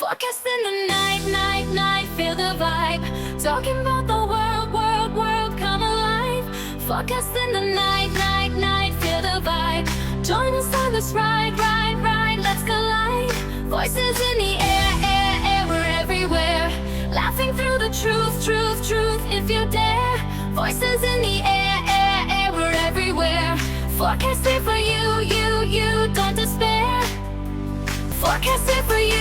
Forecast in the night, night, night, feel the vibe. Talking about the world, world, world, come alive. Forecast in the night, night, night, feel the vibe. Join us on this ride, ride, ride, let's collide. Voices in the air, air, air, we're everywhere. Laughing through the truth, truth, truth, if you dare. Voices in the air, air, air, we're everywhere. Forecast here for you, you, don't despair. Forecast it for you,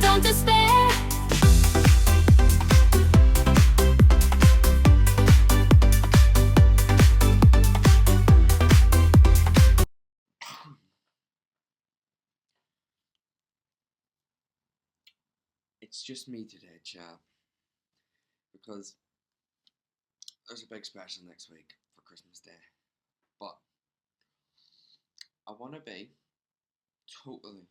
don't despair. It's just me today, chap, because there's a big special next week for Christmas Day. But I want to be totally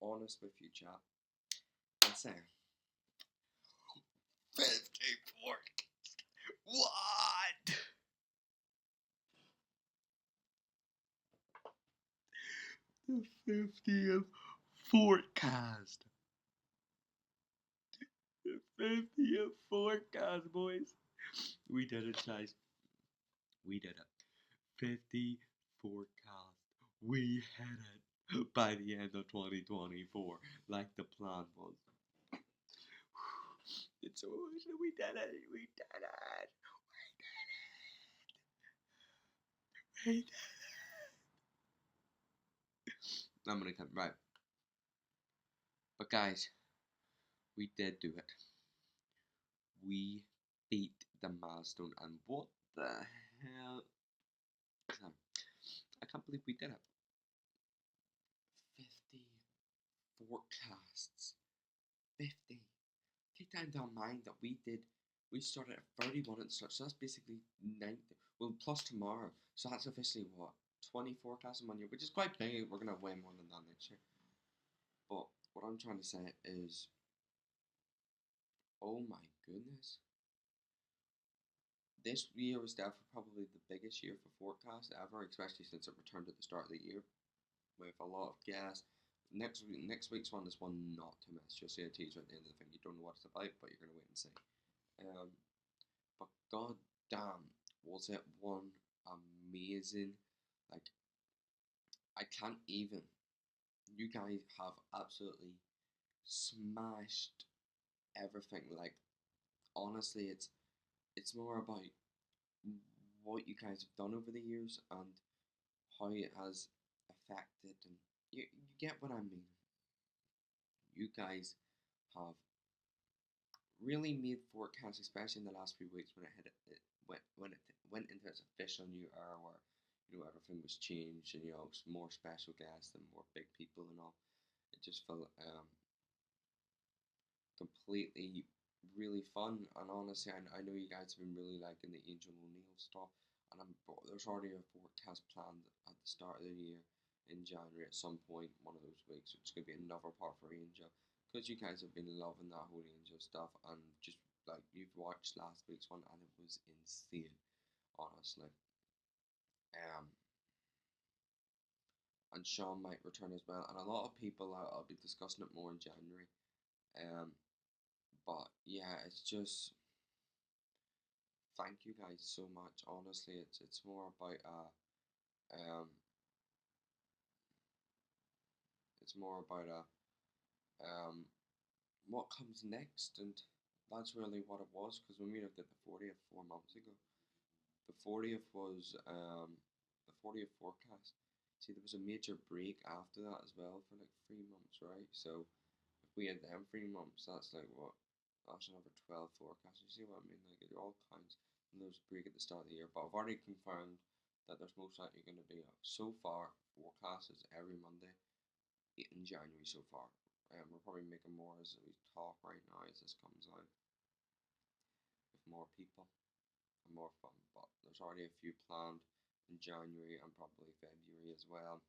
honest with you, chap, and say 54. What? The 50th Fortcast. The 50th Fortcast, boys. We did it, guys. We did it. 50 Fortcast. We hit it by the end of 2024, like the plan was. It's so emotional. We did it. We did it. We did it. I'm gonna come right. But guys, we did do it. We beat the milestone, and what the hell? I can't believe we did it. 50 forecasts. 50. Take time to mind that we started at 31 at the start, so that's basically 9. Well, plus tomorrow, so that's officially what? 20 forecasts in 1 year, which is quite big. We're gonna way more than that next year. But what I'm trying to say is, oh my goodness, this year was definitely probably the biggest year for forecast ever, especially since it returned at the start of the year with a lot of guests. Next week's one is one not to miss. You'll see a teaser at the end of the thing. You don't know what it's about, but you're gonna wait and see. But god damn, was it one amazing? Like, I can't even. You guys have absolutely smashed everything. Like, honestly, it's more about what you guys have done over the years and how it has affected, and you get what I mean. You guys have really made forecasts, especially in the last few weeks when it went into its official new era where everything was changed and more special guests and more big people and all. It just felt completely really fun, and honestly, I know you guys have been really liking the Angel O'Neill stuff, and there's already a forecast planned at the start of the year in January at some point, one of those weeks, which is going to be another part for Angel, because you guys have been loving that whole Angel stuff, and just like you've watched last week's one, and it was insane, honestly. Um, and Sean might return as well, and a lot of people I'll be discussing it more in January. But yeah, it's just thank you guys so much. Honestly, it's more about um it's more about what comes next, and that's really what it was. Because when we looked at the 40th 4 months ago, the 40th was the 40th forecast. See, there was a major break after that as well for like 3 months, right? So if we had them 3 months, that's like what? That's another 12 forecasts. You see what I mean? Like, it all counts. And those break at the start of the year. But I've already confirmed that there's most likely going to be so far forecasts is every Monday in January so far. We're probably making more as we talk right now as this comes out with more people and more fun. But there's already a few planned in January and probably February as well.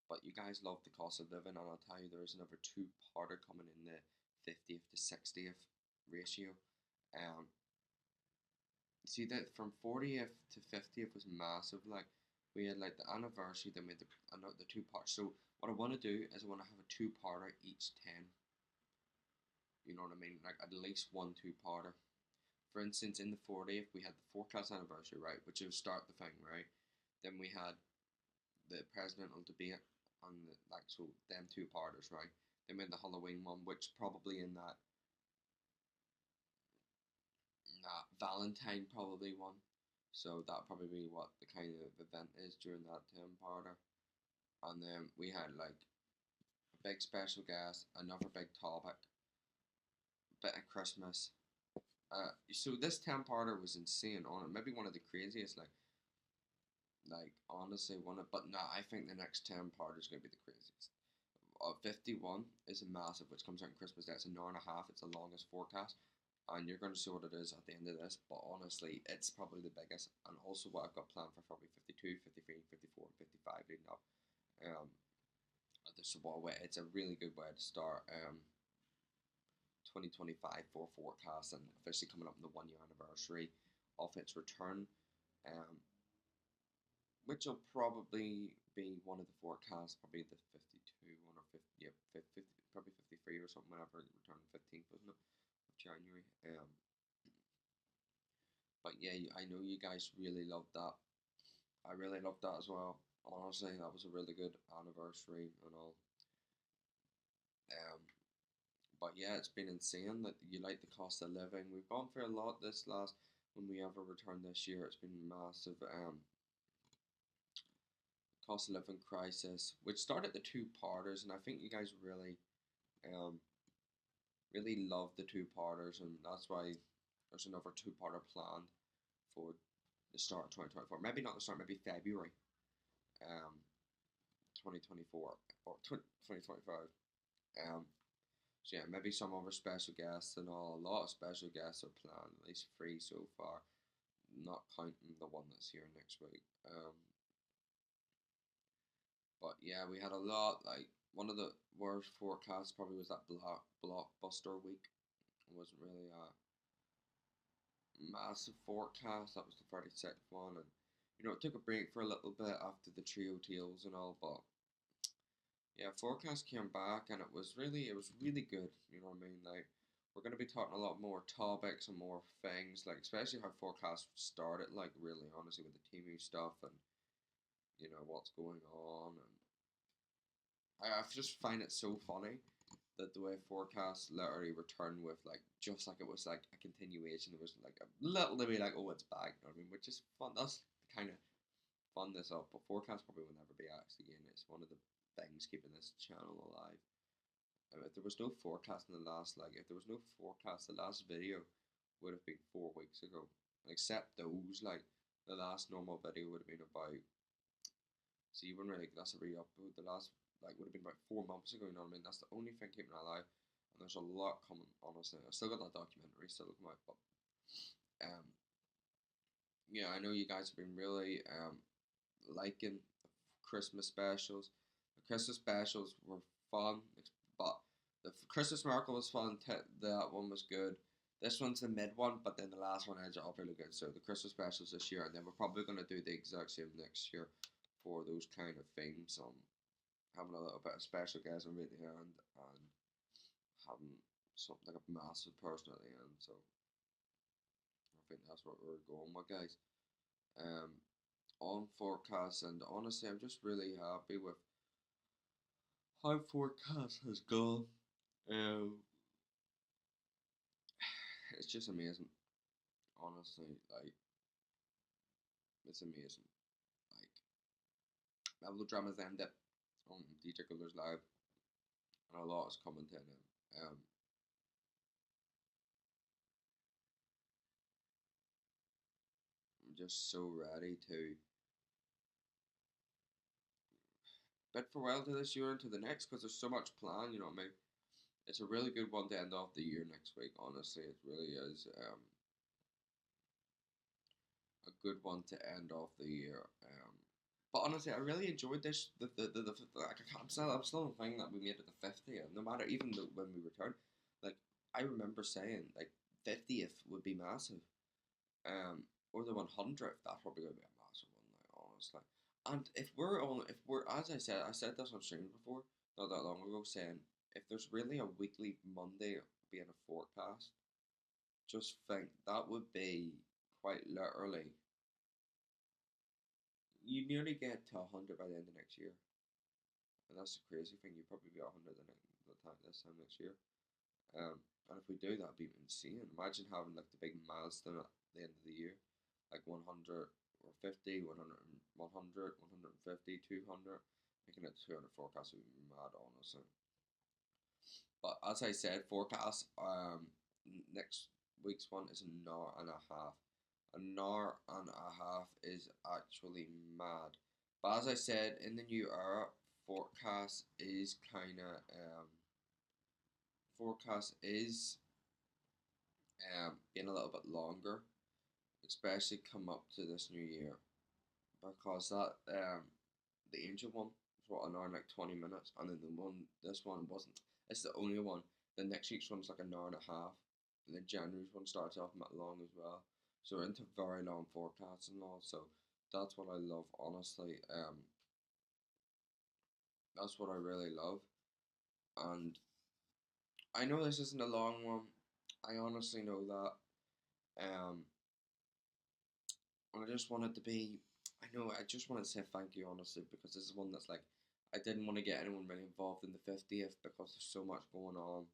But you guys love the cost of living, and I'll tell you, there's another two-parter coming in the 50th to 60th ratio. See that from 40th to 50th was massive. Like, we had like the anniversary, then we had the two parts. So What I want to do is I want to have a two-parter each 10. You know what I mean? Like at least one two-parter. For instance, in the 40th, we had the Fortcast anniversary, right, which would start the thing, right? Then we had the presidential debate on the like so them two parters, right? Then we had the Halloween one, which probably in that Valentine probably one. So that probably be what the kind of event is during that 10 parter. And then we had like a big special guest, another big topic, bit of Christmas. So this 10 parter was insane on it. Maybe one of the craziest, like honestly one of, but no, I think the next 10 parter is gonna be the craziest. 51 is a massive, which comes out on Christmas Day. It's an hour and a half. It's the longest forecast, and you're gonna see what it is at the end of this. But honestly, it's probably the biggest, and also what I've got planned for probably 52, 53, 54, 55 leading up. Um, this is what way. It's a really good way to start 2025 for forecast, and officially coming up in the 1 year anniversary of its return. Um, which will probably be one of the forecasts, probably the 52 one or 50, yeah, 50, probably 53 or something, whenever it returned 15th, wasn't it, of January. But yeah, I know you guys really loved that. I really loved that as well. Honestly, that was a really good anniversary and all. Um, but yeah, it's been insane that you like the cost of living. We've gone through a lot this last when we ever returned this year. It's been massive. Cost of living crisis, which started the two parters, and I think you guys um, really love the two parters, and that's why there's another two parter planned for the start of 2024. Maybe not the start, maybe February, 2024 or 2025. So yeah, maybe some other special guests and all. A lot of special guests are planned, at least three so far, not counting the one that's here next week. But yeah, we had a lot. Like one of the worst forecasts probably was that blockbuster week. It wasn't really a massive forecast. That was the 36th one, and it took a break for a little bit after the trio tales and all. But yeah, forecast came back, and it was really good. You know what I mean? Like we're gonna be talking a lot more topics and more things, like especially how forecast started. Like really, honestly, with the teamy stuff and what's going on and I just find it so funny that the way forecast literally returned with like just like it was like a continuation. It was like a little bit like, oh, it's back. You know what I mean? Which is fun. That's the kind of fun this up. But forecast probably will never be axed again. It's one of the things keeping this channel alive. If there was no forecast in the last, like, if there was no forecast, the last video would have been 4 weeks ago. Except those, like, the last normal video would have been about. So you wouldn't really. That's a re-upload. The last would have been about 4 months ago. You know what I mean? That's the only thing keeping it alive. And there's a lot coming. Honestly, I still got that documentary still come out, but um, yeah, I know you guys have been really liking the Christmas specials. The Christmas specials were fun, but the Christmas Miracle was fun. That one was good. This one's the mid one, but then the last one ended up really good. So the Christmas specials this year, and then we're probably gonna do the exact same next year for those kind of things. Having a little bit of special guests on at the end and having something like a massive person at the end. So I think that's what we're going with, guys. Um, on forecast, and honestly, I'm just really happy with how forecast has gone. Um, it's just amazing. Honestly, like it's amazing. Like melodramas ended on DJ Cooler's live, and a lot is coming to an end. I'm just so ready to bid farewell to this year and to the next because there's so much planned. You know what I mean? It's a really good one to end off the year next week. Honestly, it really is. A good one to end off the year. But honestly, I really enjoyed this. I'm still thinking that we made it the 50th. No matter even when we returned, like I remember saying like 50th would be massive. Or the 100th. That's probably gonna be a massive one. Like honestly, And if we're, as I said this on stream before, not that long ago, saying if there's really a weekly Monday being a forecast, just think that would be quite literally, you nearly get to 100 by the end of next year. And that's the crazy thing, you'd probably be 100 this time next year. And if we do, that'd be insane. Imagine having like the big milestone at the end of the year, like 100 or 50, 100, 100, 150, 200. Making it 200 forecast would be mad, honestly. But as I said, forecast next week's one is an hour and a half. An hour and a half is actually mad. But as I said, in the new era, forecast is kind of forecast is being a little bit longer, especially come up to this new year, because that the ancient one was what, an hour and like 20 minutes, and then this one wasn't. It's the only one. The next week's one's like an hour and a half, and then January's one starts off a bit long as well. So we're into very long forecasts and all. So that's what I love, honestly. That's what I really love, and I know this isn't a long one. I honestly know that. Um, and I just wanted to be. I know. I just wanted to say thank you, honestly, because this is one that's like, I didn't want to get anyone really involved in the 50th because there's so much going on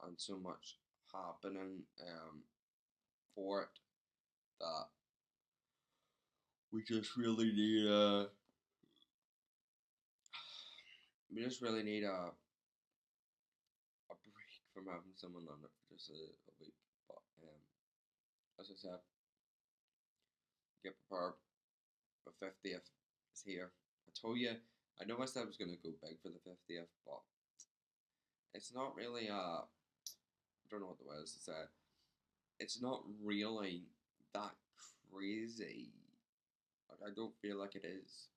and so much happening for it that we just really need we just really need a break from having someone on it for just a week. But as I said, get prepared. The 50th is here. I told you, I know I said I was gonna go big for the 50th, but it's not really I don't know what the word is to say. It's not really that crazy. Like, I don't feel like it is.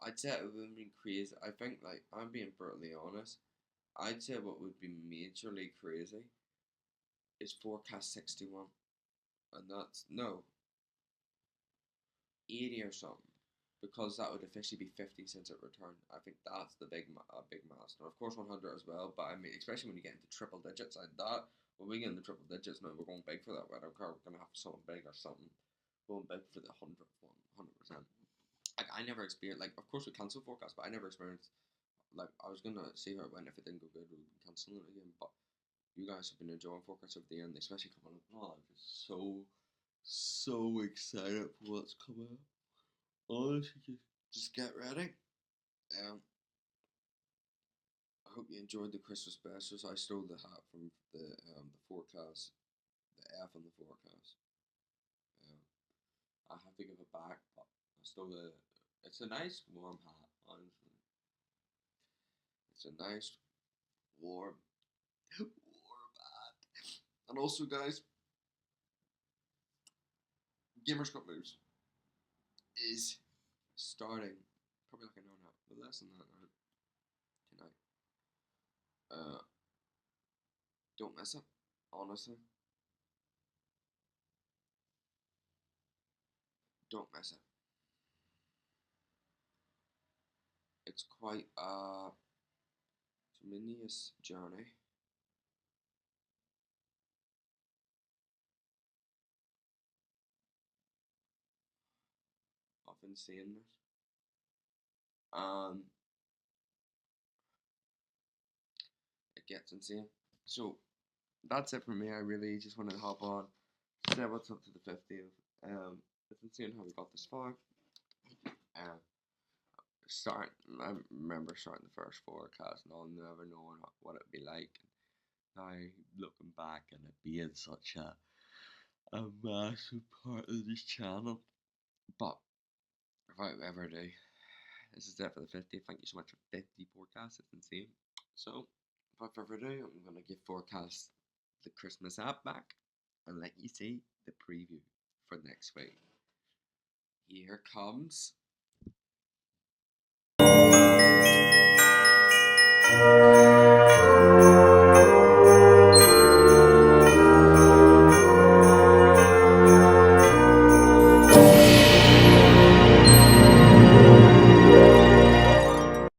I'd say it would have been crazy. I think, like, I'm being brutally honest. I'd say what would be majorly crazy is Forecast 61. And that's, no, 80 or something. Because that would officially be 50 since it returned. I think that's the big milestone. Of course, 100 as well, but I mean, especially when you get into triple digits like that. When we get into triple digits, man, we're going big for that. I don't care. We're going to have something big or something. Going big for the 100th one, 100%. Like, I never experienced, like, of course we cancel forecast, but I never experienced, like, I was gonna see how it went. If it didn't go good, we would be cancelling it again. But you guys have been enjoying forecast over the end, especially coming up. Oh, I'm just so excited for what's coming up. Honestly, just get ready. Um, I hope you enjoyed the Christmas specials. I stole the hat from the forecast, the F on the forecast. Um, I have to give it back, but I stole the. It's a nice warm hat, honestly. It's a nice warm, warm hat. And also, guys, Gamers Cup Moves is starting probably like an hour now, but less than that now tonight. Don't miss it, honestly. Don't miss it. It's quite a tremendous journey. Often seeing this. Um, it gets insane. So that's it for me. I really just wanted to hop on, say what's up to the 50th. It's insane how we got this far. Um, start. I remember starting the first forecast and all, never knowing what it'd be like. Now looking back and it being such a massive part of this channel. But if I ever do, this is it for the 50th. Thank you so much for 50 forecasts. It's insane. So, without further ado, I'm gonna give forecast the Christmas app back and let you see the preview for next week. Here comes